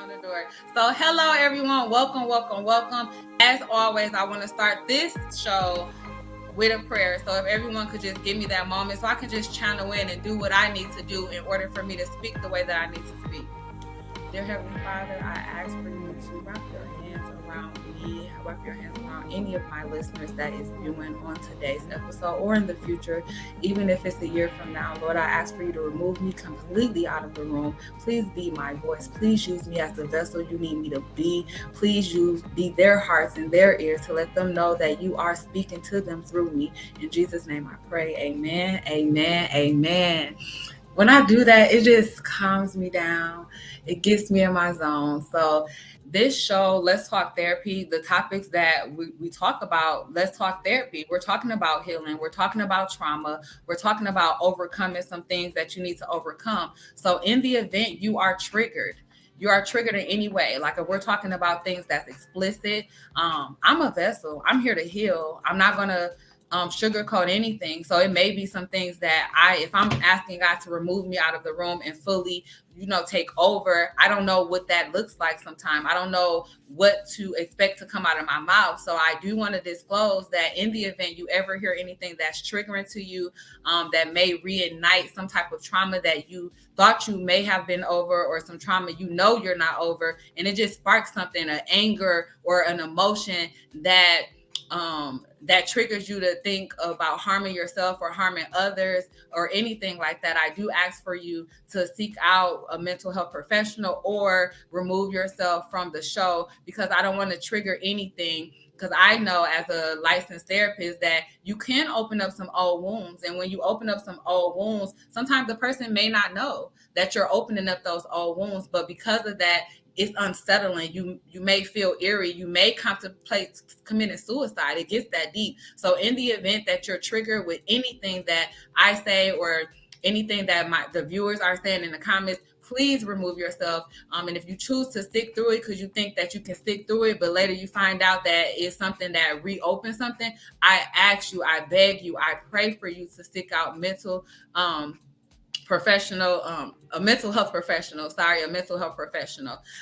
on the door. So, hello everyone. Welcome, welcome, welcome. As always, I want to start this show with a prayer. So, if everyone could just give me that moment so I can just channel in and do what I need to do in order for me to speak the way that I need to speak. Dear Heavenly Father, I ask for you to wrap your hands around me, wrap your hands around any of my listeners that is viewing on today's episode or in the future, even if it's a year from now. Lord, I ask for you to remove me completely out of the room. Please be my voice. Please use me as the vessel you need me to be. Please be their hearts and their ears to let them know that you are speaking to them through me. In Jesus' name I pray. Amen, amen, amen. When I do that, it just calms me down. It gets me in my zone. So this show, Let's Talk Therapy, the topics that we talk about, Let's Talk Therapy. We're talking about healing. We're talking about trauma. We're talking about overcoming some things that you need to overcome. So in the event you are triggered in any way, like if we're talking about things that's explicit, I'm a vessel. I'm here to heal. I'm not going to sugarcoat anything. So it may be some things that if I'm asking God to remove me out of the room and fully, take over, I don't know what that looks like sometimes. I don't know what to expect to come out of my mouth. So I do want to disclose that in the event you ever hear anything that's triggering to you, that may reignite some type of trauma that you thought you may have been over, or some trauma you're not over, and it just sparks something, an anger or an emotion that triggers you to think about harming yourself or harming others or anything like that, I do ask for you to seek out a mental health professional or remove yourself from the show, because I don't want to trigger anything. Because I know as a licensed therapist that you can open up some old wounds. And when you open up some old wounds, sometimes the person may not know that you're opening up those old wounds. But because of that, it's unsettling. You may feel eerie. You may contemplate committing suicide. It gets that deep. So in the event that you're triggered with anything that I say or anything that the viewers are saying in the comments, please remove yourself. And if you choose to stick through it because you think that you can stick through it, but later you find out that it's something that reopens something, I ask you, I beg you, I pray for you to seek out a mental health professional.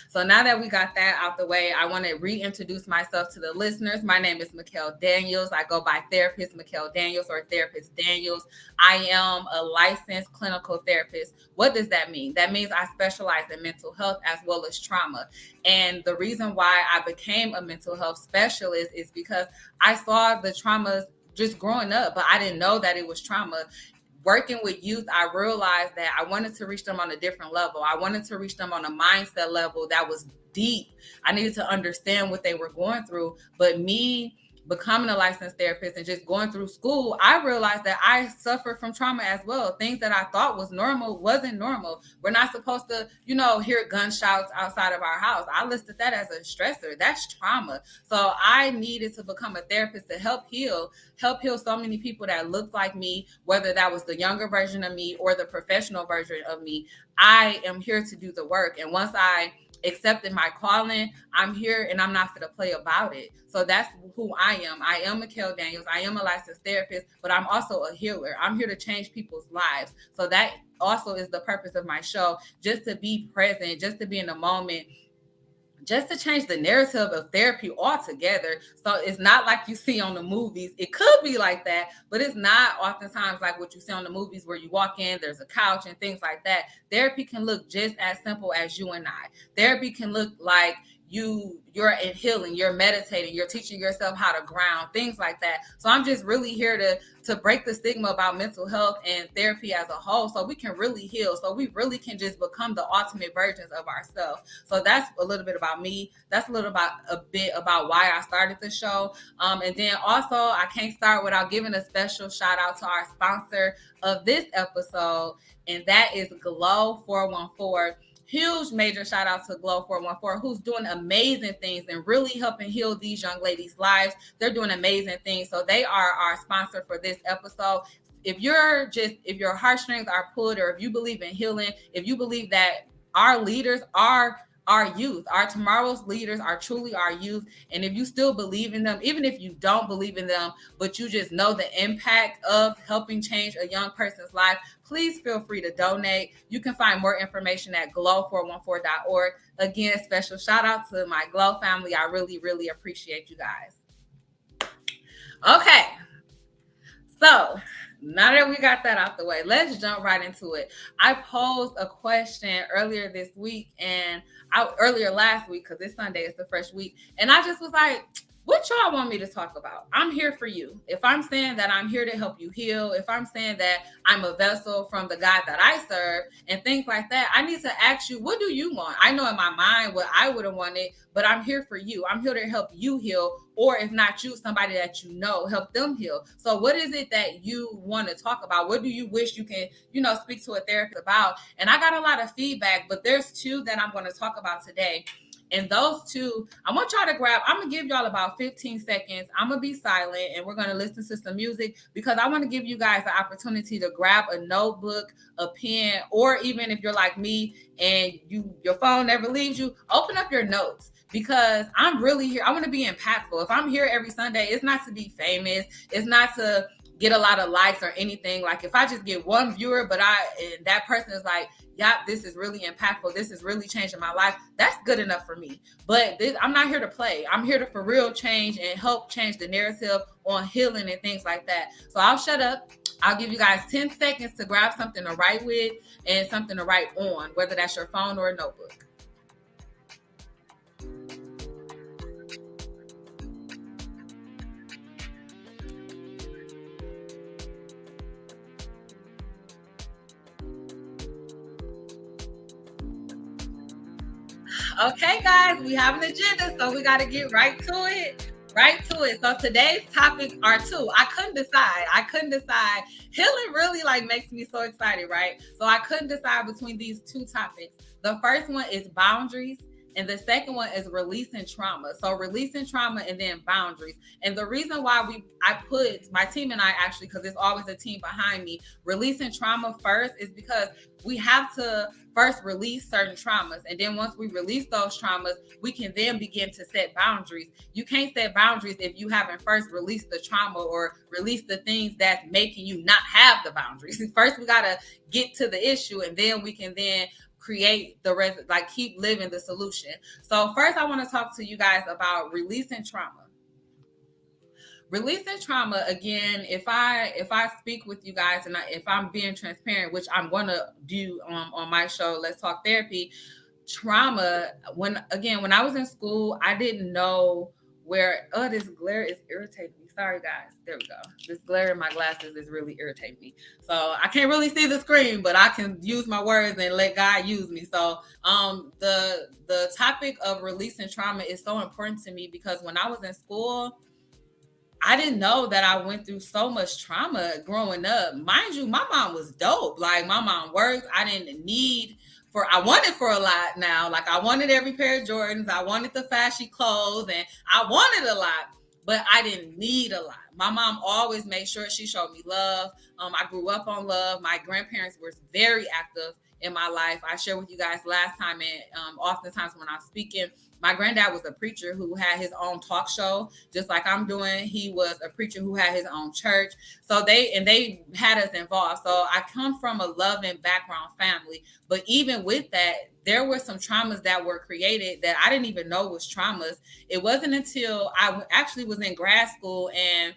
So now that we got that out the way, I want to reintroduce myself to the listeners. My name is Mikkel Daniels. I go by therapist Mikkel Daniels or therapist Daniels. I am a licensed clinical therapist. What does that mean? That means I specialize in mental health as well as trauma. And the reason why I became a mental health specialist is because I saw the traumas just growing up, but I didn't know that it was trauma. Working with youth, I realized that I wanted to reach them on a different level. I wanted to reach them on a mindset level that was deep. I needed to understand what they were going through. But me becoming a licensed therapist and just going through school, I realized that I suffered from trauma as well. Things that I thought was normal wasn't normal. We're not supposed to, hear gunshots outside of our house. I listed that as a stressor. That's trauma. So I needed to become a therapist to help heal so many people that looked like me, whether that was the younger version of me or the professional version of me. I am here to do the work. And once I accepted my calling, I'm here and I'm not going to play about it. So that's who I am. I am Mikkel Daniels. I am a licensed therapist, but I'm also a healer. I'm here to change people's lives. So that also is the purpose of my show, just to be present, just to be in the moment, just to change the narrative of therapy altogether. So it's not like you see on the movies. It could be like that, but it's not oftentimes like what you see on the movies where you walk in, there's a couch and things like that. Therapy can look just as simple as you and I. Therapy can look like you're in healing, you're meditating, you're teaching yourself how to ground, things like that. So I'm just really here to break the stigma about mental health and therapy as a whole, so we can really heal, so we really can just become the ultimate versions of ourselves. So that's a little bit about me. That's a bit about why I started the show. And then also, I can't start without giving a special shout out to our sponsor of this episode, and that is Glow 414. Huge major shout out to Glow 414, who's doing amazing things and really helping heal these young ladies' lives. They're doing amazing things. So they are our sponsor for this episode. If your heartstrings are pulled, or if you believe in healing, if you believe that our leaders are our youth. Our tomorrow's leaders are truly our youth. And if you still believe in them, even if you don't believe in them, but you just know the impact of helping change a young person's life, please feel free to donate. You can find more information at glow414.org. Again, special shout out to my Glow family. I really, really appreciate you guys. Okay. So now that we got that out the way, let's jump right into it. I posed a question earlier this week and earlier last week, because it's Sunday, it's the fresh week. And I just was like, what y'all want me to talk about? I'm here for you. If I'm saying that I'm here to help you heal, if I'm saying that I'm a vessel from the God that I serve and things like that, I need to ask you, what do you want? I know in my mind what I would have wanted, but I'm here for you. I'm here to help you heal. Or if not you, somebody that you know, help them heal. So what is it that you want to talk about? What do you wish you can, speak to a therapist about? And I got a lot of feedback, but there's two that I'm going to talk about today. And those two, I want y'all to grab, I'm going to give y'all about 15 seconds. I'm going to be silent and we're going to listen to some music because I want to give you guys the opportunity to grab a notebook, a pen, or even if you're like me and your phone never leaves you, open up your notes. Because I'm really here. I want to be impactful. If I'm here every Sunday, it's not to be famous. It's not to get a lot of likes or anything. Like if I just get one viewer, but and that person is like, yeah, this is really impactful. This is really changing my life. That's good enough for me. But I'm not here to play. I'm here to for real change and help change the narrative on healing and things like that. So I'll shut up. I'll give you guys 10 seconds to grab something to write with and something to write on, whether that's your phone or a notebook. Okay, guys, we have an agenda, so we got to get right to it. So today's topics are two. I couldn't decide. Healing really makes me so excited, right? So I couldn't decide between these two topics. The first one is boundaries. And the second one is releasing trauma. So releasing trauma and then boundaries. And the reason why I put my team and I actually, because there's always a team behind me, releasing trauma first is because we have to first release certain traumas. And then once we release those traumas, we can then begin to set boundaries. You can't set boundaries if you haven't first released the trauma or released the things that's making you not have the boundaries. First, we got to get to the issue and then we can then create the rest, keep living the solution. So first I want to talk to you guys about releasing trauma. Releasing trauma, again, if I speak with you guys and if I'm being transparent, which I'm going to do on my show, Let's Talk Therapy, trauma, when I was in school, I didn't know where, this glare is irritating me. Sorry, guys. There we go. This glare in my glasses is really irritating me. So I can't really see the screen, but I can use my words and let God use me. So the topic of releasing trauma is so important to me because when I was in school, I didn't know that I went through so much trauma growing up. Mind you, my mom was dope. My mom worked. I wanted for a lot now. I wanted every pair of Jordans. I wanted the fashy clothes and I wanted a lot, but I didn't need a lot. My mom always made sure she showed me love. I grew up on love. My grandparents were very active in my life. I shared with you guys last time, and oftentimes when I'm speaking, my granddad was a preacher who had his own talk show, just like I'm doing. He was a preacher who had his own church. So they had us involved. So I come from a loving background family. But even with that, there were some traumas that were created that I didn't even know was traumas. It wasn't until I actually was in grad school and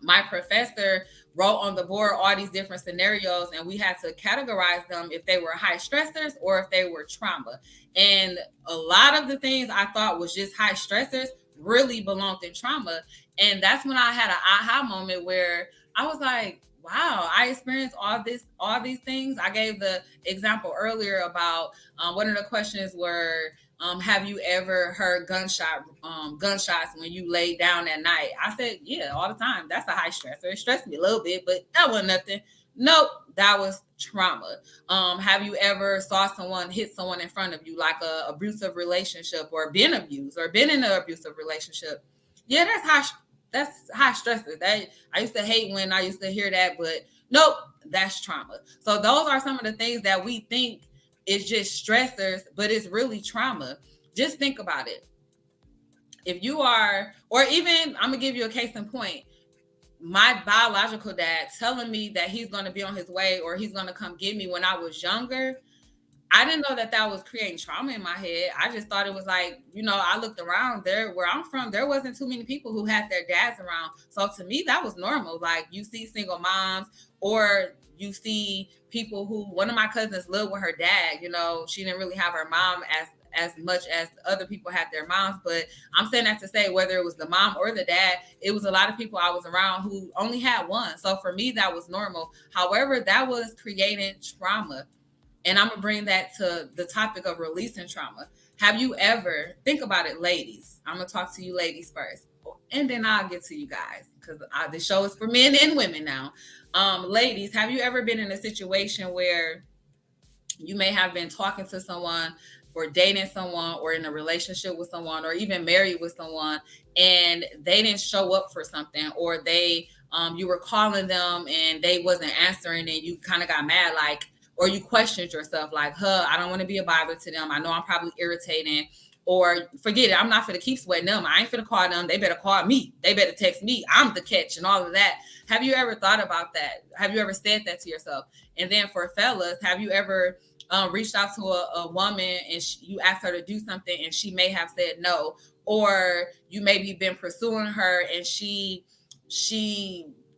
my professor wrote on the board all these different scenarios and we had to categorize them if they were high stressors or if they were trauma. And a lot of the things I thought was just high stressors really belonged in trauma. And that's when I had an aha moment where I was like, wow, I experienced all these things. I gave the example earlier about one of the questions were, have you ever heard gunshots when you lay down at night? I said, yeah, all the time. That's a high stressor. It stressed me a little bit, but that wasn't nothing. Nope, that was trauma. Have you ever saw someone hit someone in front of you, like a abusive relationship or been abused or been in an abusive relationship? Yeah, that's high stressor. That I used to hate when I used to hear that, but nope, that's trauma. So those are some of the things that we think it's just stressors, but it's really trauma. Just think about it. If you are, or even, I'm gonna give you a case in point. My biological dad telling me that he's gonna be on his way or he's gonna come get me when I was younger, I didn't know that that was creating trauma in my head. I just thought it was like, I looked around there where I'm from, there wasn't too many people who had their dads around. So to me, that was normal. Like, you see single moms, or you see people who, one of my cousins lived with her dad. She didn't really have her mom as much as other people had their moms. But I'm saying that to say, whether it was the mom or the dad, it was a lot of people I was around who only had one. So for me, that was normal. However, that was creating trauma. And I'm gonna bring that to the topic of releasing trauma. Have you ever, think about it, ladies? I'm gonna talk to you ladies first, and then I'll get to you guys, because the show is for men and women now. Ladies, have you ever been in a situation where you may have been talking to someone, or dating someone, or in a relationship with someone, or even married with someone, and they didn't show up for something, or you were calling them and they wasn't answering, and you kind of got mad, like, or you questioned yourself, like, I don't want to be a bother to them. I know I'm probably irritating, or forget it. I'm not going to keep sweating them. I ain't going to call them. They better call me. They better text me. I'm the catch, and all of that. Have you ever thought about that? Have you ever said that to yourself? And then for fellas, have you ever reached out to a woman and you asked her to do something and she may have said no, or you maybe been pursuing her and she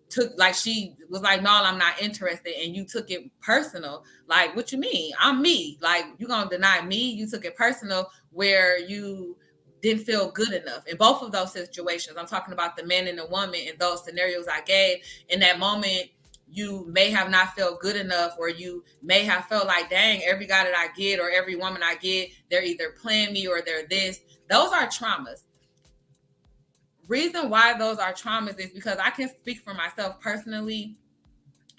took, like, she was like, no, I'm not interested, and you took it personal. Like, what you mean? I'm me. Like, you gonna deny me? You took it personal, where you didn't feel good enough. In both of those situations, I'm talking about the man and the woman. In those scenarios I gave, in that moment, you may have not felt good enough, or you may have felt like, dang, every guy that I get or every woman I get, they're either playing me or they're this. Those are traumas. Reason why those are traumas is because I can speak for myself personally.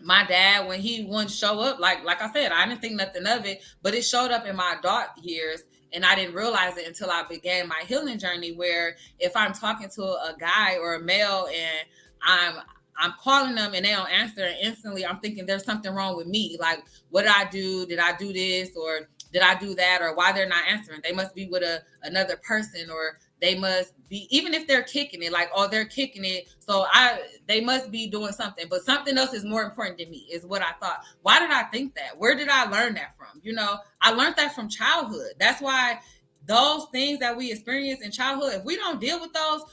My dad, when he wouldn't show up, like I said, I didn't think nothing of it, but it showed up in my adult years, and I didn't realize it until I began my healing journey, where if I'm talking to a guy or a male and I'm calling them and they don't answer, and instantly I'm thinking there's something wrong with me. Like, what did I do? Did I do this, or did I do that? Or why they're not answering? They must be with another person, or they must be, even if they're kicking it, like, oh, they're kicking it, so they must be doing something, but something else is more important than me, is what I thought. Why did I think that? Where did I learn that from? I learned that from childhood. That's why those things that we experience in childhood, if we don't deal with those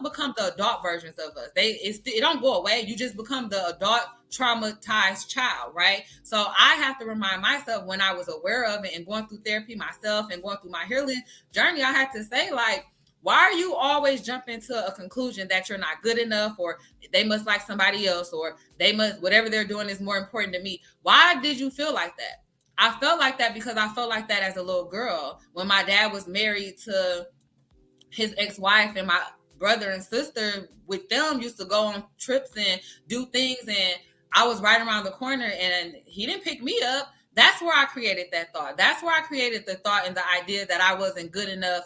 become the adult versions of us. It don't go away. You just become the adult traumatized child, right? So I have to remind myself, when I was aware of it and going through therapy myself and going through my healing journey, I had to say, like, why are you always jumping to a conclusion that you're not good enough, or they must like somebody else, or they must, whatever they're doing is more important to me? Why did you feel like that? I felt like that because I felt like that as a little girl. When my dad was married to his ex-wife, and my brother and sister with them used to go on trips and do things, and I was right around the corner and he didn't pick me up. That's where I created that thought. That's where I created the thought and the idea that I wasn't good enough.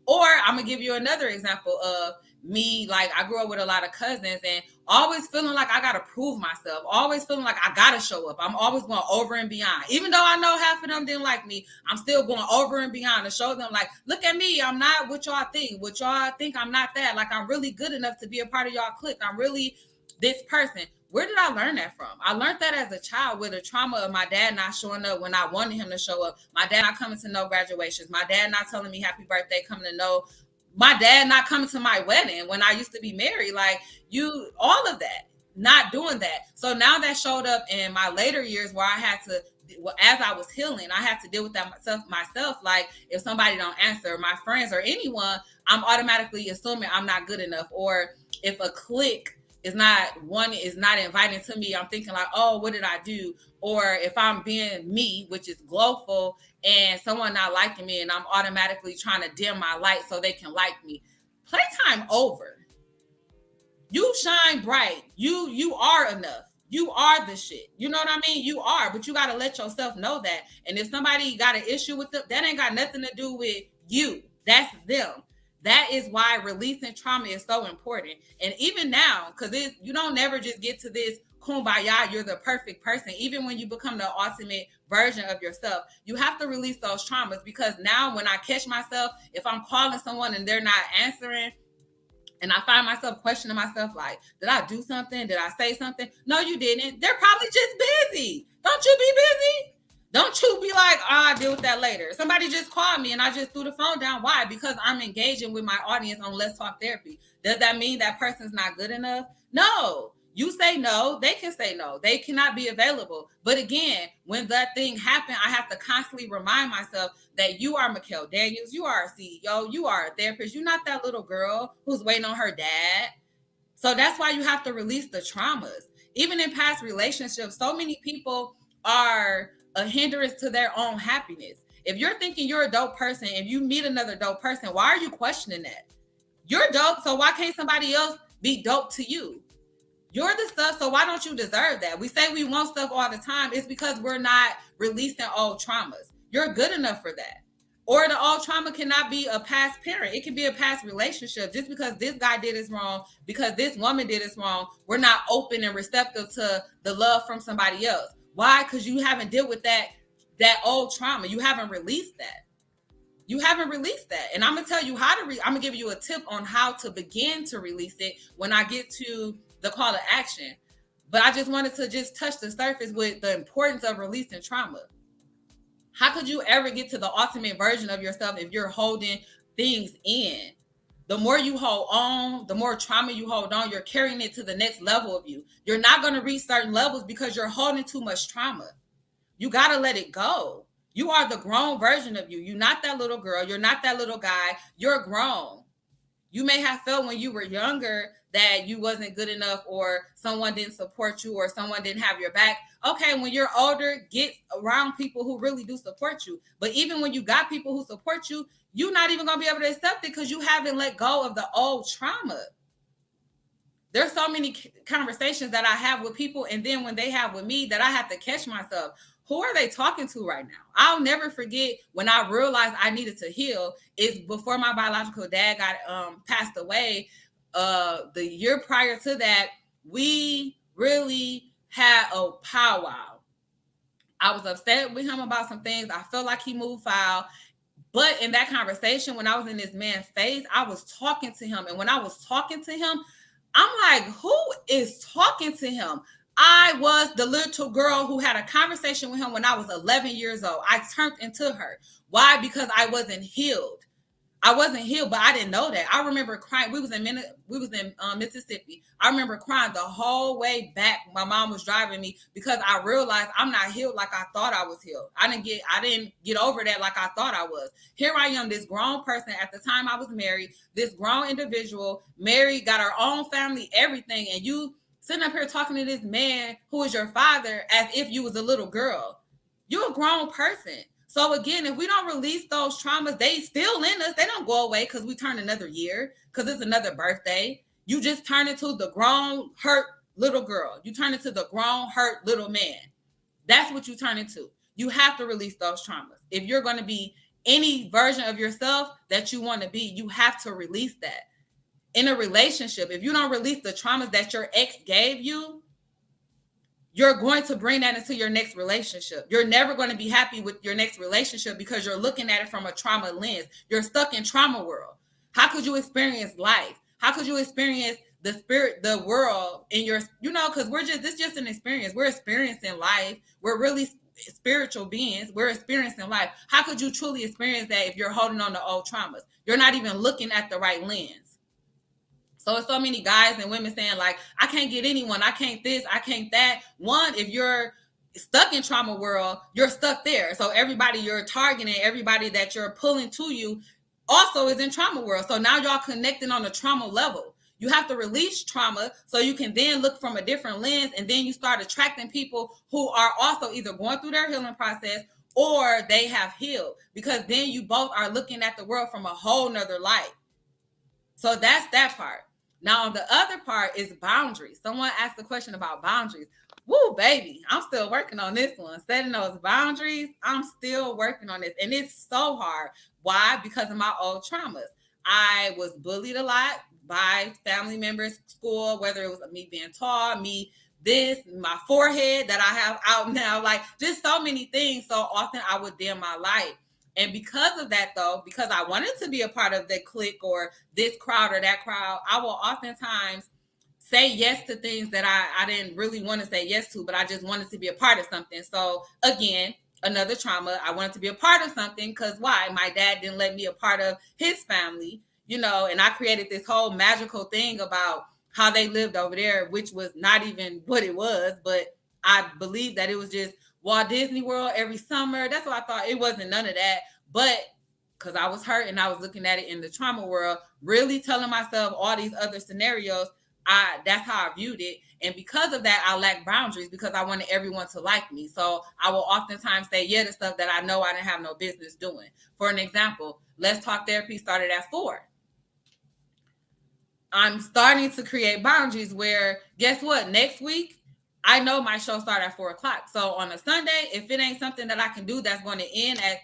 Or I'm gonna give you another example of me. Like, I grew up with a lot of cousins, and always feeling like I gotta prove myself, always feeling like I gotta show up. I'm always going over and beyond. Even though I know half of them didn't like me, I'm still going over and beyond to show them, like, look at me. I'm not what y'all think. What y'all think, I'm not that. Like, I'm really good enough to be a part of y'all clique. I'm really this person. Where did I learn that from? I learned that as a child, with the trauma of my dad not showing up when I wanted him to show up. My dad not coming to no graduations. My dad not telling me happy birthday, coming to no. My dad not coming to my wedding when I used to be married. Like, all of that, not doing that. So now that showed up in my later years, where I had to, as I was healing, I had to deal with that myself. Like, if somebody don't answer, my friends or anyone, I'm automatically assuming I'm not good enough. Or if a clique is not inviting to me, I'm thinking like, oh, what did I do? Or if I'm being me, which is glowful, and someone not liking me, and I'm automatically trying to dim my light so they can like me. Playtime over. You shine bright. You are enough. You are the shit. You know what I mean? You are, but you got to let yourself know that. And if somebody got an issue with them, that ain't got nothing to do with you. That's them. That is why releasing trauma is so important. And even now, because you don't never just get to this kumbaya, you're the perfect person. Even when you become the ultimate version of yourself, you have to release those traumas, because now when I catch myself, if I'm calling someone and they're not answering, and I find myself questioning myself, like, did I do something? Did I say something? No, you didn't. They're probably just busy. Don't you be busy? Don't you be like, I'll deal with that later. Somebody just called me and I just threw the phone down. Why? Because I'm engaging with my audience on Let's Talk Therapy. Does that mean that person's not good enough? No. You say no, they can say no. They cannot be available. But again, when that thing happened, I have to constantly remind myself that you are Mikkel Daniels. You are a CEO. You are a therapist. You're not that little girl who's waiting on her dad. So that's why you have to release the traumas. Even in past relationships, so many people are a hindrance to their own happiness. If you're thinking you're a dope person, if you meet another dope person, why are you questioning that? You're dope, so why can't somebody else be dope to you? You're the stuff, so why don't you deserve that? We say we want stuff all the time. It's because we're not releasing old traumas. You're good enough for that. Or the old trauma cannot be a past parent. It can be a past relationship. Just because this guy did us wrong, because this woman did us wrong, we're not open and receptive to the love from somebody else. Why? Because you haven't dealt with that old trauma. You haven't released that. You haven't released that. And I'm going to tell you how to, I'm going to give you a tip on how to begin to release it when I get to the call to action. But I just wanted to just touch the surface with the importance of releasing trauma. How could you ever get to the ultimate version of yourself if you're holding things in? The more you hold on, the more trauma you hold on, you're carrying it to the next level of you. You're not going to reach certain levels because you're holding too much trauma. You got to let it go. You are the grown version of you. You're not that little girl. You're not that little guy. You're grown. You may have felt when you were younger that you wasn't good enough, or someone didn't support you, or someone didn't have your back. Okay, when you're older, get around people who really do support you. But even when you got people who support you, you're not even going to be able to accept it because you haven't let go of the old trauma. There's so many conversations that I have with people, and then when they have with me, that I have to catch myself. Who are they talking to right now? I'll never forget when I realized I needed to heal. Is before my biological dad got passed away. The year prior to that, we really had a powwow. I was upset with him about some things. I felt like he moved foul. But in that conversation, when I was in this man's face, I was talking to him. And when I was talking to him, I'm like, who is talking to him? I was the little girl who had a conversation with him when I was 11 years old. I turned into her. Why? Because I wasn't healed. I wasn't healed, but I didn't know that. I remember crying. We was in Mississippi. I remember crying the whole way back. My mom was driving me because I realized I'm not healed like I thought I was healed. I didn't get over that like I thought I was. Here I am, this grown person. At the time I was married, this grown individual, married, got our own family, everything, and you sitting up here talking to this man who is your father as if you was a little girl. You're a grown person. So again, if we don't release those traumas, they still in us. They don't go away because we turn another year, because it's another birthday. You just turn into the grown, hurt little girl. You turn into the grown, hurt little man. That's what you turn into. You have to release those traumas. If you're going to be any version of yourself that you want to be, you have to release that. In a relationship, if you don't release the traumas that your ex gave you, you're going to bring that into your next relationship. You're never going to be happy with your next relationship because you're looking at it from a trauma lens. You're stuck in trauma world. How could you experience life? How could you experience the spirit, the world in your, because this is just an experience. We're experiencing life. We're really spiritual beings. We're experiencing life. How could you truly experience that if you're holding on to old traumas? You're not even looking at the right lens. So it's so many guys and women saying like, I can't get anyone. I can't this, I can't that. One, if you're stuck in trauma world, you're stuck there. So everybody you're targeting, everybody that you're pulling to you also is in trauma world. So now y'all connecting on a trauma level. You have to release trauma so you can then look from a different lens, and then you start attracting people who are also either going through their healing process or they have healed, because then you both are looking at the world from a whole nother light. So that's that part. Now, on the other part is boundaries. Someone asked a question about boundaries. Woo, baby, I'm still working on this one. Setting those boundaries, I'm still working on this. And it's so hard. Why? Because of my old traumas. I was bullied a lot by family members, school, whether it was me being tall, me this, my forehead that I have out now, like just so many things. So often I would dim my light. And because of that, though, because I wanted to be a part of the clique or this crowd or that crowd, I will oftentimes say yes to things that I didn't really want to say yes to, but I just wanted to be a part of something. So again, another trauma. I wanted to be a part of something because why? My dad didn't let me a part of his family, you know, and I created this whole magical thing about how they lived over there, which was not even what it was, but I believed that it was just Walt Disney World every summer. That's what I thought. It wasn't none of that. But because I was hurt and I was looking at it in the trauma world, really telling myself all these other scenarios, that's how I viewed it. And because of that, I lacked boundaries because I wanted everyone to like me. So I will oftentimes say yeah to stuff that I know I didn't have no business doing. For an example, Let's Talk Therapy started at 4. I'm starting to create boundaries where, guess what? Next week, I know my show starts at 4 o'clock. So on a Sunday, if it ain't something that I can do that's going to end at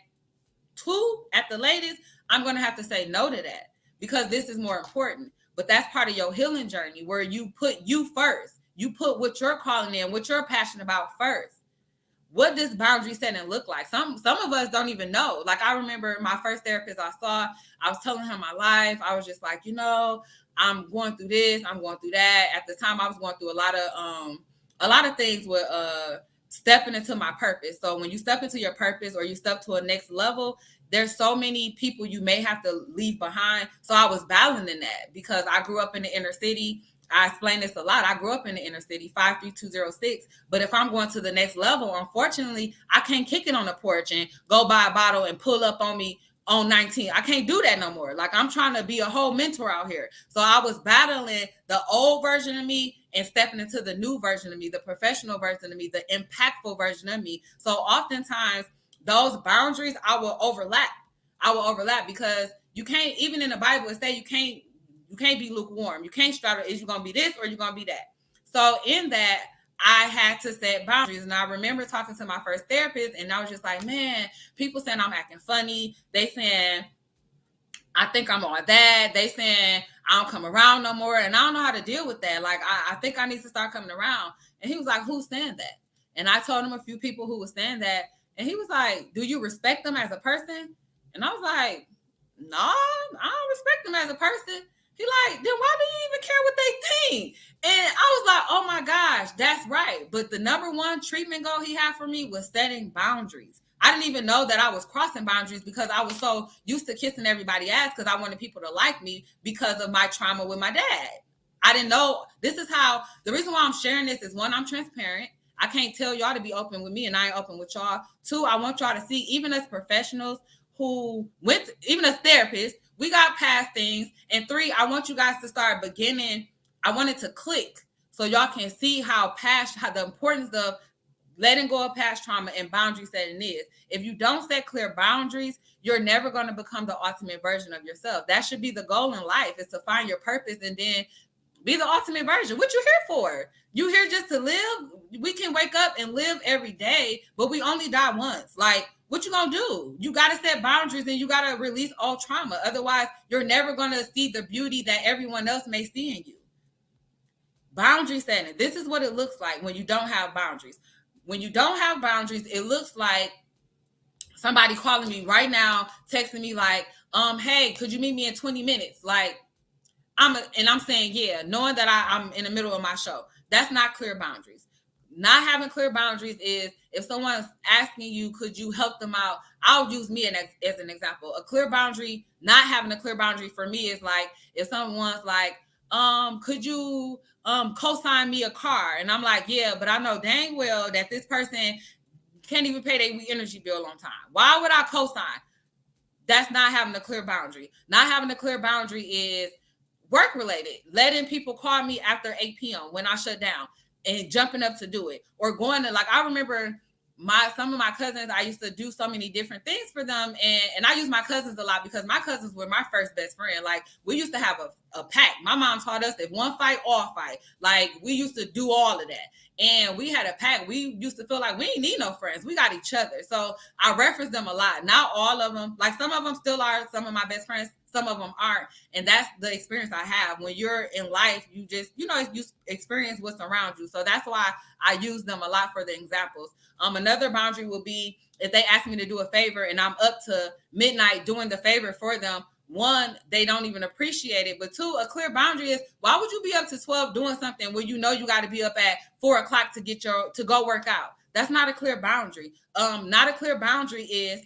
2 at the latest, I'm going to have to say no to that because this is more important. But that's part of your healing journey where you put you first. You put what you're calling in, what you're passionate about first. What does boundary setting look like? Some of us don't even know. Like I remember my first therapist I saw, I was telling him my life. I was just like, you know, I'm going through this, I'm going through that. At the time I was going through a lot of things with stepping into my purpose. So when you step into your purpose or you step to a next level, there's so many people you may have to leave behind. So I was battling in that because I grew up in the inner city. I explain this a lot. I grew up in the inner city, 53206. But if I'm going to the next level, unfortunately, I can't kick it on the porch and go buy a bottle and pull up on me on 19. I can't do that no more. Like I'm trying to be a whole mentor out here. So I was battling the old version of me and stepping into the new version of me, the professional version of me, the impactful version of me. So oftentimes those boundaries I will overlap. Because you can't, even in the Bible, it says you can't be lukewarm. You can't straddle. Is you gonna be this or you gonna be that? So in that, I had to set boundaries. And I remember talking to my first therapist, and I was just like, man, people saying I'm acting funny. They saying I think I'm all that. They saying I don't come around no more, and I don't know how to deal with that. Like I think I need to start coming around. And he was like, who's saying that? And I told him a few people who were saying that, and he was like, do you respect them as a person? And I was like, no, I don't respect them as a person. He like, then why do you even care what they think? And I was like, oh my gosh, that's right. But the number one treatment goal he had for me was setting boundaries. I didn't even know that I was crossing boundaries because I was so used to kissing everybody's ass because I wanted people to like me because of my trauma with my dad. I didn't know. This is how, the reason why I'm sharing this is, one, I'm transparent. I can't tell y'all to be open with me and I ain't open with y'all. 2, I want y'all to see, even as professionals who went, even as therapists, we got past things. And 3, I want you guys to start beginning. I want it to click so y'all can see how the importance of letting go of past trauma and boundary setting is. If you don't set clear boundaries, you're never going to become the ultimate version of yourself. That should be the goal in life, is to find your purpose and then be the ultimate version. What you here for? You here just to live? We can wake up and live every day, but we only die once. Like, what you gonna do? You gotta set boundaries and you gotta release all trauma. Otherwise, you're never gonna see the beauty that everyone else may see in you. Boundary setting. This is what it looks like when you don't have boundaries. When you don't have boundaries, it looks like somebody calling me right now, texting me like, hey, could you meet me in 20 minutes? Like, I'm saying, yeah, knowing that I'm in the middle of my show. That's not clear boundaries. Not having clear boundaries is if someone's asking you, could you help them out? I'll use me as an example. A clear boundary, not having a clear boundary for me is like, if someone's like, could you co-sign me a car? And I'm like, yeah, but I know dang well that this person can't even pay their energy bill on time. Why would I co-sign? That's not having a clear boundary. Not having a clear boundary is work related, letting people call me after 8 p.m. when I shut down and jumping up to do it, or going to, like, I remember some of my cousins, I used to do so many different things for them. And I use my cousins a lot because my cousins were my first best friend. Like, we used to have a pack. My mom taught us, if one fight, all fight. Like, we used to do all of that. And we had a pack. We used to feel like we ain't need no friends. We got each other. So I reference them a lot. Not all of them. Like, some of them still are some of my best friends. some of them aren't. And that's the experience I have. When you're in life, you just, you experience what's around you. So that's why I use them a lot for the examples. Another boundary will be if they ask me to do a favor and I'm up to midnight doing the favor for them. One, they don't even appreciate it. But two, a clear boundary is, why would you be up to 12 doing something where you know you got to be up at 4 o'clock to go work out? That's not a clear boundary. Not a clear boundary is,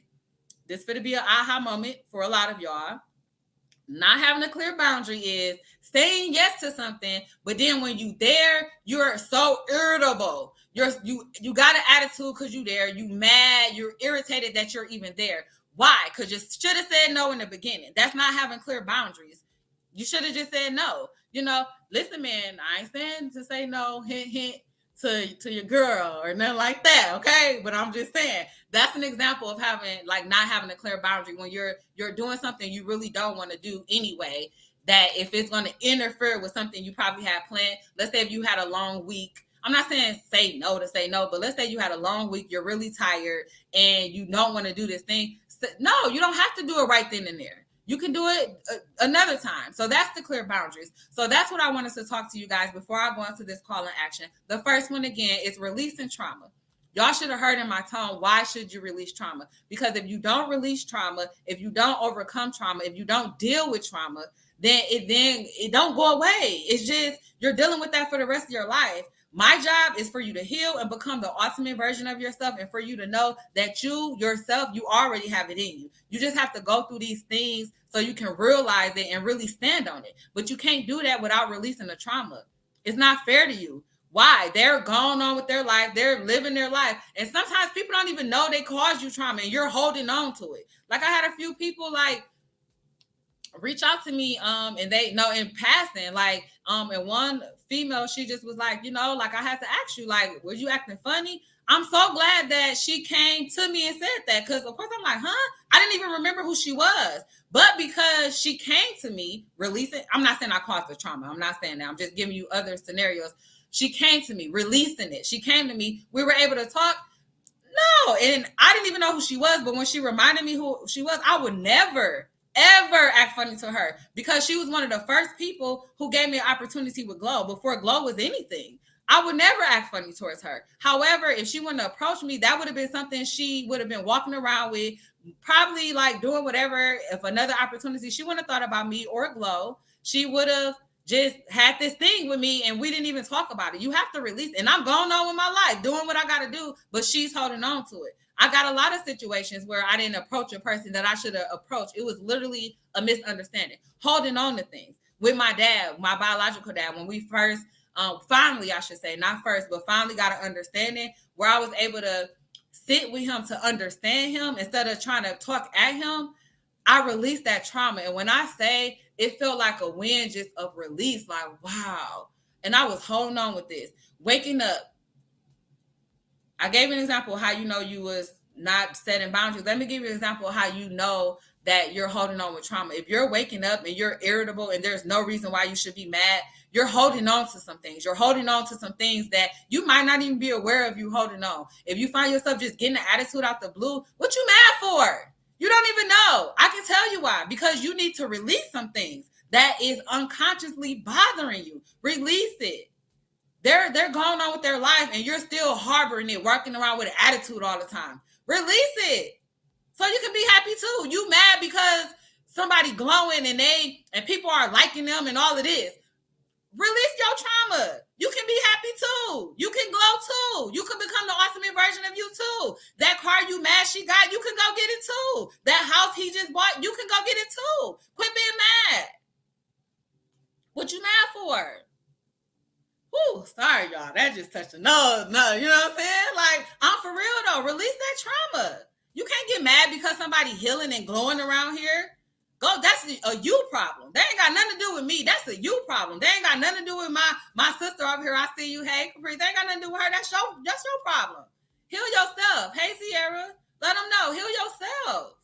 this for to be an aha moment for a lot of y'all. Not having a clear boundary is saying yes to something, but then when you there, you're so irritable. You got an attitude because you there. You mad. You're irritated that you're even there. Why? Because you should have said no in the beginning. That's not having clear boundaries. You should have just said no. Listen, man, I ain't saying to say no, hint, hint, to your girl or nothing like that, okay? But I'm just saying that's an example of not having a clear boundary when you're doing something you really don't want to do anyway. That if it's going to interfere with something you probably had planned, let's say if you had a long week. I'm not saying say no to say no, but let's say you had a long week, you're really tired, and you don't want to do this thing. No, you don't have to do it right then and there. You can do it another time. So that's the clear boundaries. So that's what I wanted to talk to you guys before I go into this call and action. The first one, again, is releasing trauma. Y'all should have heard in my tone, why should you release trauma? Because if you don't release trauma, if you don't overcome trauma, if you don't deal with trauma, then it don't go away. It's just, you're dealing with that for the rest of your life. My job is for you to heal and become the ultimate version of yourself, and for you to know that you already have it in you. You just have to go through these things so you can realize it and really stand on it. But you can't do that without releasing the trauma. It's not fair to you. Why? They're going on with their life. They're living their life. And sometimes people don't even know they caused you trauma and you're holding on to it. Like I had a few people reach out to me and they know in passing, and one female, she just was like, I had to ask you, were you acting funny? I'm so glad that she came to me and said that, because of course I'm like, I didn't even remember who she was. But because she came to me releasing, I'm not saying I caused the trauma, I'm not saying that, I'm just giving you other scenarios. She came to me releasing it. She came to me, we were able to talk. No, and I didn't even know who she was, but when she reminded me who she was, I would never ever act funny to her, because she was one of the first people who gave me an opportunity with Glow before Glow was anything. I would never act funny towards her. However, if she wouldn't have approached me, that would have been something she would have been walking around with, probably doing whatever. If another opportunity, she wouldn't have thought about me or Glow. She would have just had this thing with me and we didn't even talk about it. You have to release it. And I'm going on with my life, doing what I got to do, but she's holding on to it. I got a lot of situations where I didn't approach a person that I should have approached. It was literally a misunderstanding. Holding on to things. With my dad, my biological dad, when we first, finally, I should say, not first, but finally got an understanding where I was able to sit with him to understand him instead of trying to talk at him. I released that trauma. And when I say it felt like a win, just of release, wow. And I was holding on with this. Waking up. I gave an example of how you was not setting boundaries. Let me give you an example of how you know that you're holding on with trauma. If you're waking up and you're irritable and there's no reason why you should be mad, you're holding on to some things. You're holding on to some things that you might not even be aware of you holding on. If you find yourself just getting an attitude out the blue, what you mad for? You don't even know. I can tell you why. Because you need to release some things that is unconsciously bothering you. Release it. They're going on with their life and you're still harboring it, walking around with an attitude all the time. Release it. So you can be happy too. You mad because somebody glowing and people are liking them and all of this. Release your trauma. You can be happy too. You can glow too. You can become the ultimate version of you too. That car you mad she got, you can go get it too. That house he just bought, you can go get it too. Quit being mad. What you mad for? Ooh, sorry, y'all. That just touched a no. You know what I'm saying? I'm for real though. Release that trauma. You can't get mad because somebody healing and glowing around here. That's a you problem. That ain't got nothing to do with me. That's a you problem. That ain't got nothing to do with my sister over here. I see you. Hey, Capri. That ain't got nothing to do with her. That's your problem. Heal yourself. Hey, Sierra. Let them know. Heal yourself.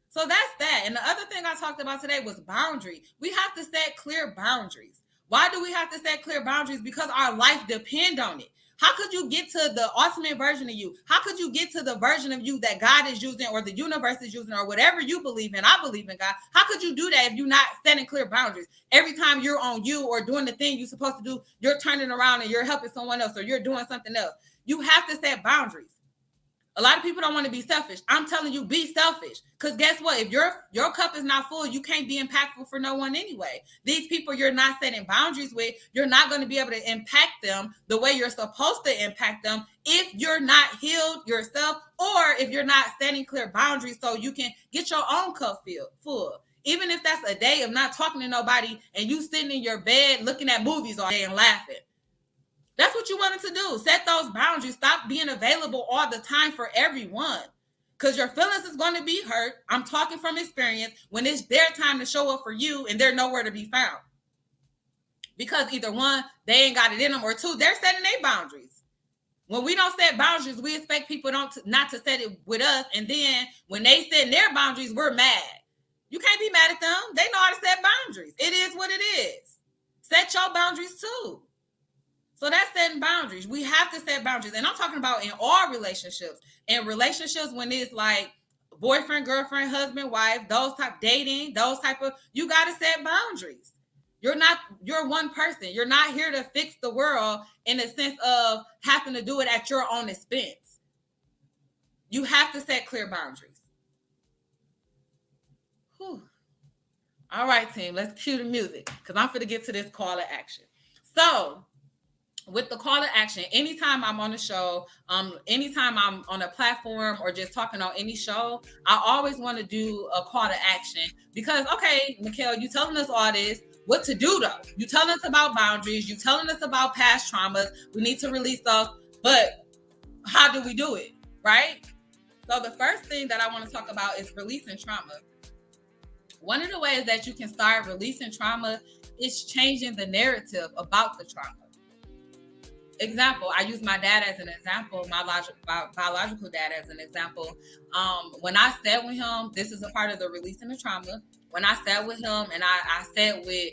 So that's that. And the other thing I talked about today was boundary. We have to set clear boundaries. Why do we have to set clear boundaries? Because our life depends on it. How could you get to the ultimate version of you? How could you get to the version of you that God is using or the universe is using or whatever you believe in? I believe in God. How could you do that if you're not setting clear boundaries? Every time you're on you or doing the thing you're supposed to do, you're turning around and you're helping someone else or you're doing something else. You have to set boundaries. A lot of people don't want to be selfish. I'm telling you, be selfish. Because guess what? If your cup is not full, you can't be impactful for no one anyway. These people you're not setting boundaries with, you're not going to be able to impact them the way you're supposed to impact them if you're not healed yourself or if you're not setting clear boundaries so you can get your own cup full. Even if that's a day of not talking to nobody and you sitting in your bed looking at movies all day and laughing. That's what you wanted to do. Set those boundaries. Stop being available all the time for everyone. Because your feelings is going to be hurt. I'm talking from experience when it's their time to show up for you and they're nowhere to be found. Because either one, they ain't got it in them, or two, they're setting their boundaries. When we don't set boundaries, we expect people not to set it with us. And then when they set their boundaries, we're mad. You can't be mad at them. They know how to set boundaries. It is what it is. Set your boundaries too. So that's setting boundaries. We have to set boundaries. And I'm talking about in all relationships. In relationships when it's like boyfriend, girlfriend, husband, wife, those type dating, those type of, you got to set boundaries. You're one person. You're not here to fix the world in the sense of having to do it at your own expense. You have to set clear boundaries. Whew. All right, team, let's cue the music because I'm going to get to this call to action. So, with the call to action, anytime I'm on the show, anytime I'm on a platform or just talking on any show, I always want to do a call to action because, okay, Mikkel, you telling us all this, what to do though? You telling us about boundaries, you telling us about past traumas, we need to release those, but how do we do it, right? So the first thing that I want to talk about is releasing trauma. One of the ways that you can start releasing trauma is changing the narrative about the trauma. Example, I use my dad as an example, my biological dad as an example. When I sat with him, this is a part of the releasing the trauma. When I sat with him and I sat with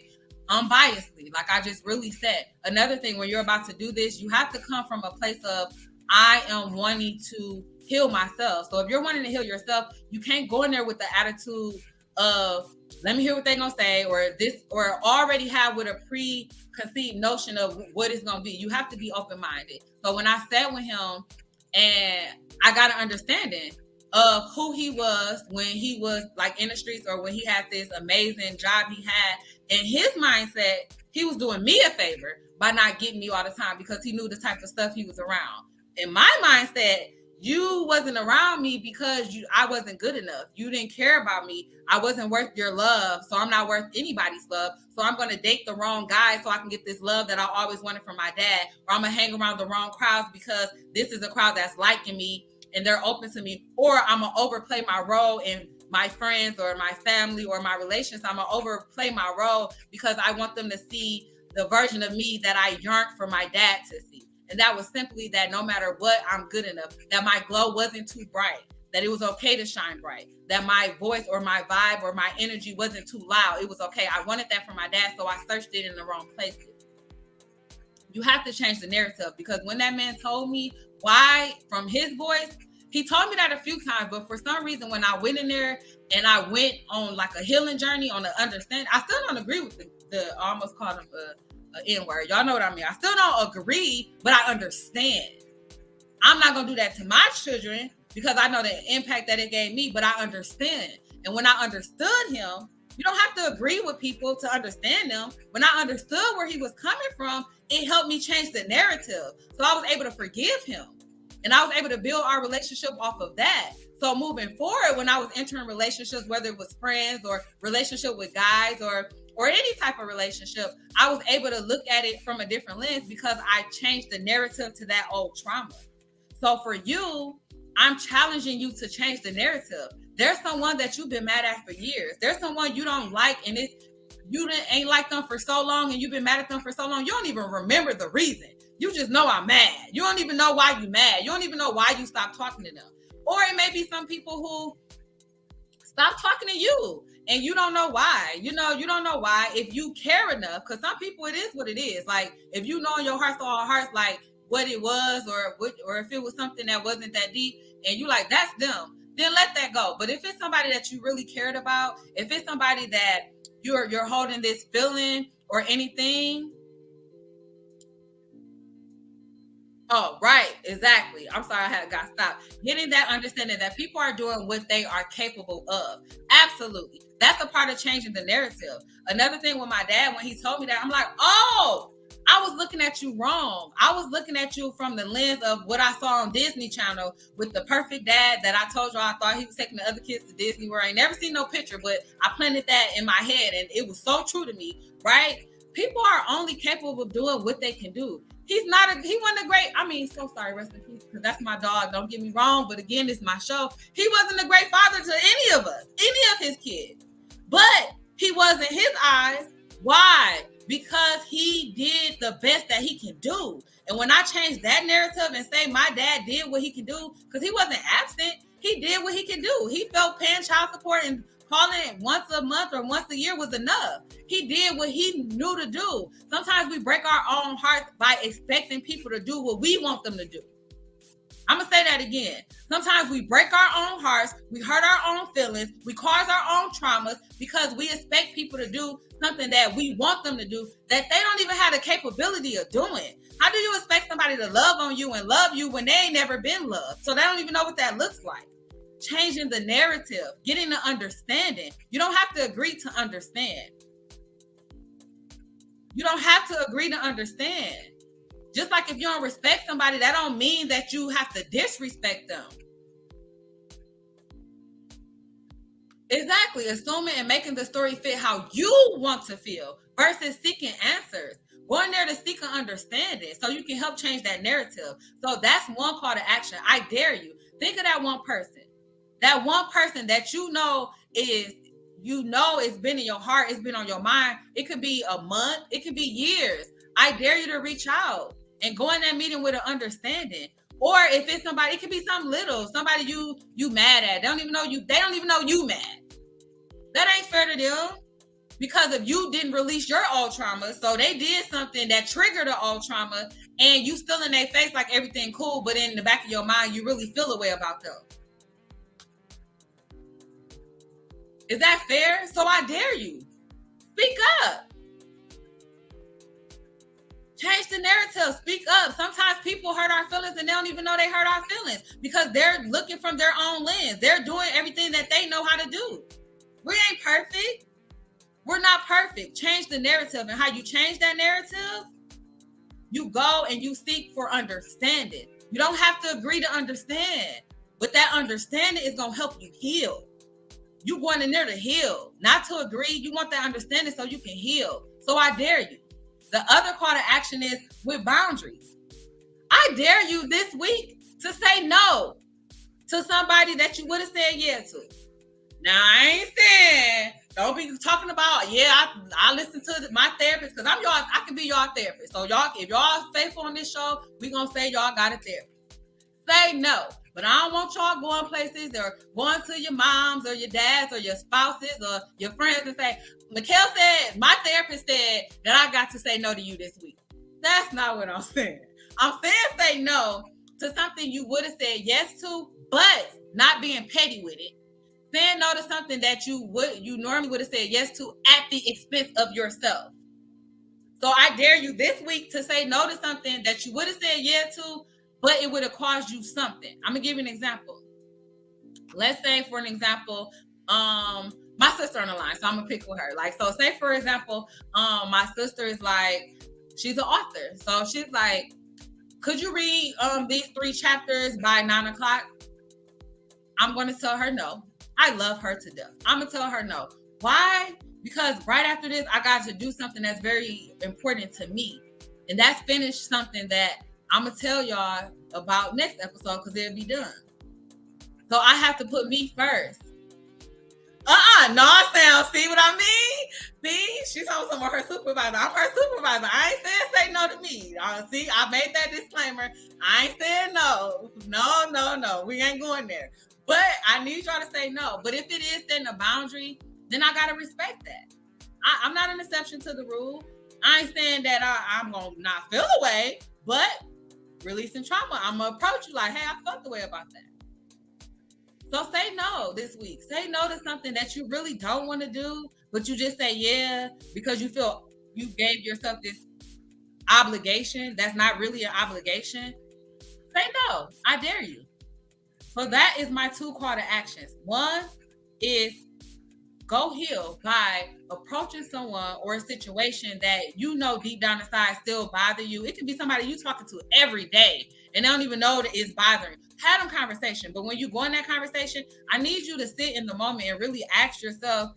unbiasedly, like I just really said. Another thing, when you're about to do this, you have to come from a place of, I am wanting to heal myself. So if you're wanting to heal yourself, you can't go in there with the attitude of, let me hear what they're going to say, or already have with a preconceived notion of what it's going to be. You have to be open-minded. So when I sat with him and I got an understanding of who he was when he was like in the streets or when he had this amazing job he had, in his mindset, he was doing me a favor by not getting me all the time because he knew the type of stuff he was around. In my mindset, you wasn't around me because I wasn't good enough. You didn't care about me. I wasn't worth your love, so I'm not worth anybody's love. So I'm going to date the wrong guy so I can get this love that I always wanted from my dad. Or I'm going to hang around the wrong crowds because this is a crowd that's liking me and they're open to me. Or I'm going to overplay my role in my friends or my family or my relations. I'm going to overplay my role because I want them to see the version of me that I yearned for my dad to see. And that was simply that no matter what, I'm good enough, that my glow wasn't too bright, that it was okay to shine bright, that my voice or my vibe or my energy wasn't too loud. It was okay. I wanted that from my dad, so I searched it in the wrong places. You have to change the narrative because when that man told me why from his voice, he told me that a few times, but for some reason, when I went in there and I went on like a healing journey on the understanding, I still don't agree with the I almost called him N-word. Y'all know what I mean. I still don't agree, but I understand. I'm not going to do that to my children because I know the impact that it gave me, but I understand. And when I understood him, you don't have to agree with people to understand them. When I understood where he was coming from, it helped me change the narrative. So I was able to forgive him. And I was able to build our relationship off of that. So moving forward, when I was entering relationships, whether it was friends or relationship with guys or any type of relationship, I was able to look at it from a different lens because I changed the narrative to that old trauma. So for you, I'm challenging you to change the narrative. There's someone that you've been mad at for years. There's someone you don't like and you ain't like them for so long and you've been mad at them for so long. You don't even remember the reason. You just know I'm mad. You don't even know why you're mad. You don't even know why you stopped talking to them. Or it may be some people who stop talking to you and you don't know why. You don't know why if you care enough, because some people, it is what it is. Like, if you know in your heart, all hearts, like, what it was, or if it was something that wasn't that deep, and you like, that's them, then let that go. But if it's somebody that you really cared about, if it's somebody that you're holding this feeling or anything. Oh, right, exactly. I'm sorry, I got stopped. Getting that understanding that people are doing what they are capable of. Absolutely. That's a part of changing the narrative. Another thing with my dad, when he told me that, I'm like, oh, I was looking at you wrong. I was looking at you from the lens of what I saw on Disney Channel with the perfect dad that I told you I thought he was taking the other kids to Disney, where I ain't never seen no picture, but I planted that in my head and it was so true to me, right? People are only capable of doing what they can do. He wasn't a great, so sorry, rest in peace, because that's my dog, don't get me wrong, but again, it's my show. He wasn't a great father to any of us, any of his kids, but he was in his eyes. Why? Because he did the best that he can do. And when I change that narrative and say my dad did what he can do, because he wasn't absent, he did what he can do. He felt paying child support and calling it once a month or once a year was enough. He did what he knew to do. Sometimes we break our own hearts by expecting people to do what we want them to do. I'm going to say that again. Sometimes we break our own hearts, we hurt our own feelings, we cause our own traumas because we expect people to do something that we want them to do that they don't even have the capability of doing. How do you expect somebody to love on you and love you when they ain't never been loved? So they don't even know what that looks like. Changing the narrative, getting the understanding. You don't have to agree to understand. You don't have to agree to understand. Just like if you don't respect somebody, that don't mean that you have to disrespect them. Exactly. Assuming and making the story fit how you want to feel versus seeking answers. Going there to seek an understanding so you can help change that narrative. So that's one call to action. I dare you. Think of that one person. That one person that it's been in your heart, it's been on your mind. It could be a month, it could be years. I dare you to reach out and go in that meeting with an understanding. Or if it's somebody, it could be something little, somebody you mad at. They don't even know you mad. That ain't fair to them. Because if you didn't release your old trauma, so they did something that triggered the old trauma, and you still in their face like everything cool, but in the back of your mind, you really feel a way about them. Is that fair? So I dare you. Speak up. Change the narrative. Speak up. Sometimes people hurt our feelings and they don't even know they hurt our feelings because they're looking from their own lens. They're doing everything that they know how to do. We ain't perfect. We're not perfect. Change the narrative. And how you change that narrative, you go and you seek for understanding. You don't have to agree to understand, but that understanding is going to help you heal. You going in there to heal, not to agree. You want that understanding so you can heal. So I dare you. The other call to action is with boundaries. I dare you this week to say no to somebody that you would have said yes to. Now, I ain't saying, don't be talking about, I listen to my therapist because I can be y'all therapist. So y'all, if y'all faithful on this show, we going to say y'all got a therapist. Say no. But I don't want y'all going places or going to your moms or your dads or your spouses or your friends and say, Mikkel said, my therapist said that I got to say no to you this week. That's not what I'm saying. I'm saying say no to something you would have said yes to, but not being petty with it. Saying no to something that you normally would have said yes to at the expense of yourself. So I dare you this week to say no to something that you would have said yes to, but it would have caused you something. I'm gonna give you an example. Let's say, for an example, my sister on the line, so I'm gonna pick with her. Like, so say for example, my sister is like, she's an author, so she's like, could you read these 3 chapters by 9 o'clock? I'm gonna tell her no. I love her to death. I'm gonna tell her no. Why? Because right after this, I got to do something that's very important to me, and that's finish something that I'm gonna tell y'all about next episode because it'll be done. So I have to put me first. No, sound. See what I mean? See, she's on some of her supervisor. I'm her supervisor. I ain't saying say no to me. See, I made that disclaimer. I ain't saying no. No. We ain't going there. But I need y'all to say no. But if it is setting a boundary, then I gotta respect that. I'm not an exception to the rule. I ain't saying that I'm gonna not feel away, but releasing trauma. I'm gonna approach you like, hey, I felt the way about that. So say no this week. Say no to something that you really don't want to do, but you just say yeah because you feel you gave yourself this obligation that's not really an obligation. Say no. I dare you. So that is my 2 call to actions. One is go heal by approaching someone or a situation that you know deep down inside still bother you. It can be somebody you talking to every day and they don't even know that it's bothering. Have them conversation. But when you go in that conversation, I need you to sit in the moment and really ask yourself,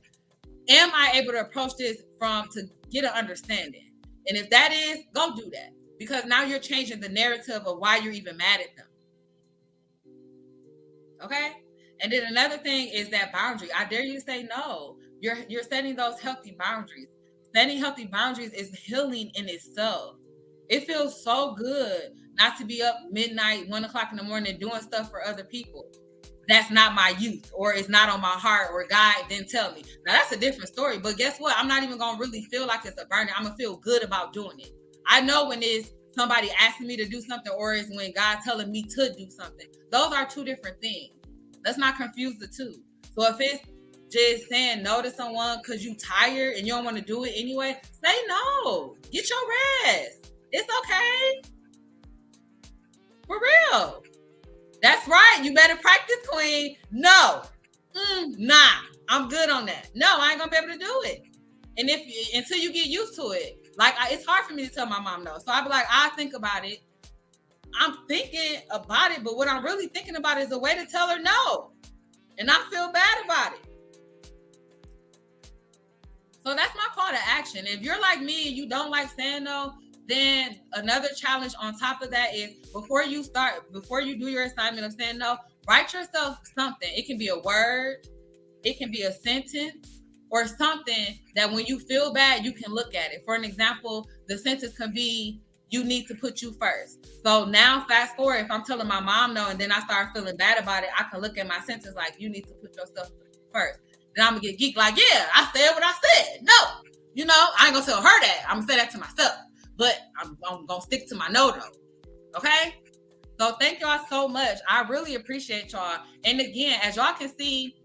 am I able to approach this to get an understanding? And if that is, go do that. Because now you're changing the narrative of why you're even mad at them. Okay? And then another thing is that boundary. I dare you to say no. You're setting those healthy boundaries. Setting healthy boundaries is healing in itself. It feels so good not to be up midnight, 1 o'clock in the morning doing stuff for other people. That's not my youth, or it's not on my heart, or God didn't tell me. Now that's a different story. But guess what? I'm not even gonna really feel like it's a burden. I'm gonna feel good about doing it. I know when it's somebody asking me to do something, or it's when God telling me to do something. Those are 2 different things. Let's not confuse the 2. So if it's just saying no to someone because you tired and you don't want to do it anyway, say no. Get your rest. It's okay. For real. That's right. You better practice, queen. No. Nah. I'm good on that. No, I ain't gonna be able to do it. And until you get used to it, like it's hard for me to tell my mom no. So I'll be like, I think about it. I'm thinking about it, but what I'm really thinking about is a way to tell her no. And I feel bad about it. So that's my call to action. If you're like me and you don't like saying no, then another challenge on top of that is before you do your assignment of saying no, write yourself something. It can be a word, it can be a sentence, or something that when you feel bad, you can look at it. For an example, the sentence can be, you need to put you first. So now fast forward, if I'm telling my mom no, and then I start feeling bad about it, I can look at my sentence like, you need to put yourself first. Then I'm gonna get geeked like, yeah, I said what I said. No, I ain't gonna tell her that. I'm gonna say that to myself, but I'm gonna stick to my no though. Okay. So thank y'all so much. I really appreciate y'all. And again, as y'all can see,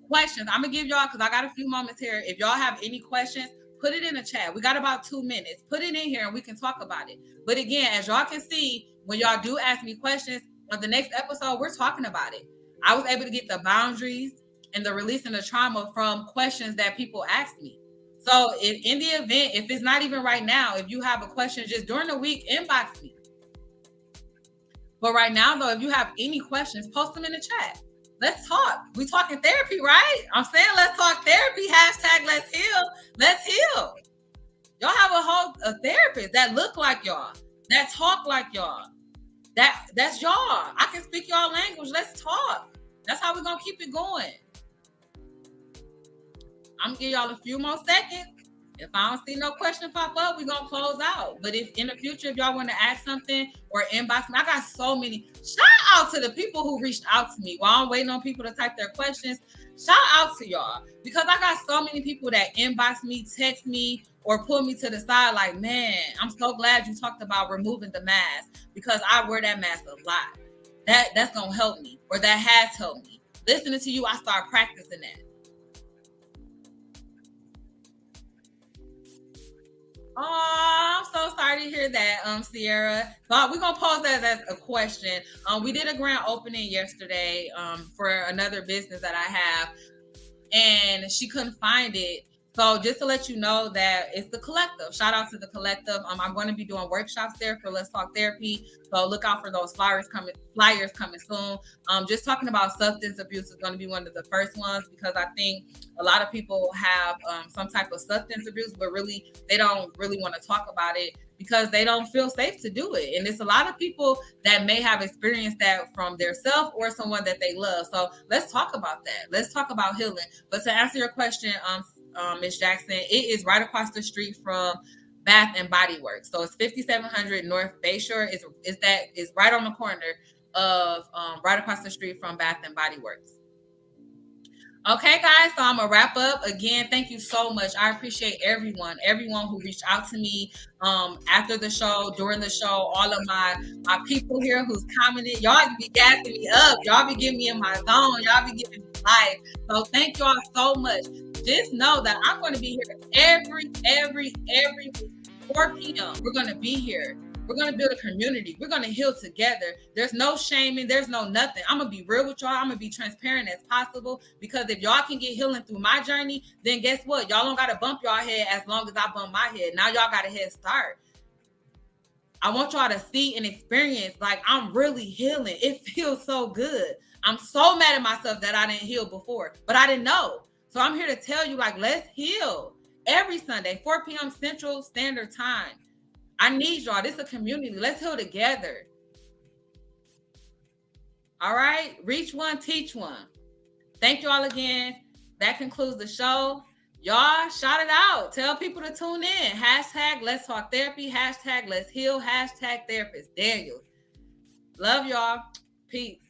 questions, I'm gonna give y'all, because I got a few moments here. If y'all have any questions, put it in the chat. We got about 2 minutes. Put it in here and we can talk about it. But again, as y'all can see, when y'all do ask me questions on the next episode, we're talking about it. I was able to get the boundaries and the releasing the trauma from questions that people asked me. So in the event, if it's not even right now, if you have a question just during the week, inbox me. But right now, though, if you have any questions, post them in the chat. Let's talk. We talking therapy, right? I'm saying let's talk therapy. # let's heal. Let's heal. Y'all have a therapist that look like y'all, that talk like y'all. That's y'all. I can speak y'all language. Let's talk. That's how we're gonna keep it going. I'm gonna give y'all a few more seconds. If I don't see no question pop up, we're gonna close out. But if in the future, if y'all want to ask something or inbox me, I got so many. Shout out to the people who reached out to me while I'm waiting on people to type their questions. Shout out to y'all, because I got so many people that inbox me, text me, or pull me to the side like, man, I'm so glad you talked about removing the mask, because I wear that mask a lot. That's gonna help me, or that has helped me. Listening to you, I start practicing that. Oh, I'm so sorry to hear that, Sierra. So we're gonna pose that as a question. We did a grand opening yesterday for another business that I have, and she couldn't find it. So just to let you know that it's the Collective. Shout out to the Collective. I'm going to be doing workshops there for Let's Talk Therapy. So look out for those flyers coming soon. Just talking about substance abuse is going to be one of the first ones, because I think a lot of people have some type of substance abuse, but really they don't really want to talk about it because they don't feel safe to do it. And it's a lot of people that may have experienced that from their self or someone that they love. So let's talk about that. Let's talk about healing. But to answer your question, Ms. Jackson, it is right across the street from Bath and Body Works. So it's 5700 North Bayshore. Is right on the corner of right across the street from Bath and Body Works. Okay, guys, so I'm gonna wrap up again. Thank you so much. I appreciate everyone who reached out to me after the show, during the show, all of my people here who's commented. Y'all be gassing me up. Y'all be getting me in my zone. Y'all be giving me life. So thank y'all so much. Just know that I'm gonna be here every week, 4 p.m. We're gonna be here. We're going to build a community. We're going to heal together. There's no shaming. There's no nothing. I'm going to be real with y'all. I'm going to be transparent as possible, because if y'all can get healing through my journey, then guess what? Y'all don't got to bump y'all head as long as I bump my head. Now y'all got a head start. I want y'all to see and experience like I'm really healing. It feels so good. I'm so mad at myself that I didn't heal before, but I didn't know. So I'm here to tell you, like, let's heal every Sunday, 4 p.m. Central Standard Time. I need y'all. This is a community. Let's heal together. All right. Reach one, teach one. Thank you all again. That concludes the show. Y'all shout it out. Tell people to tune in. Hashtag Let's Talk Therapy. Hashtag Let's Heal. Hashtag Therapist Daniels. Love y'all. Peace.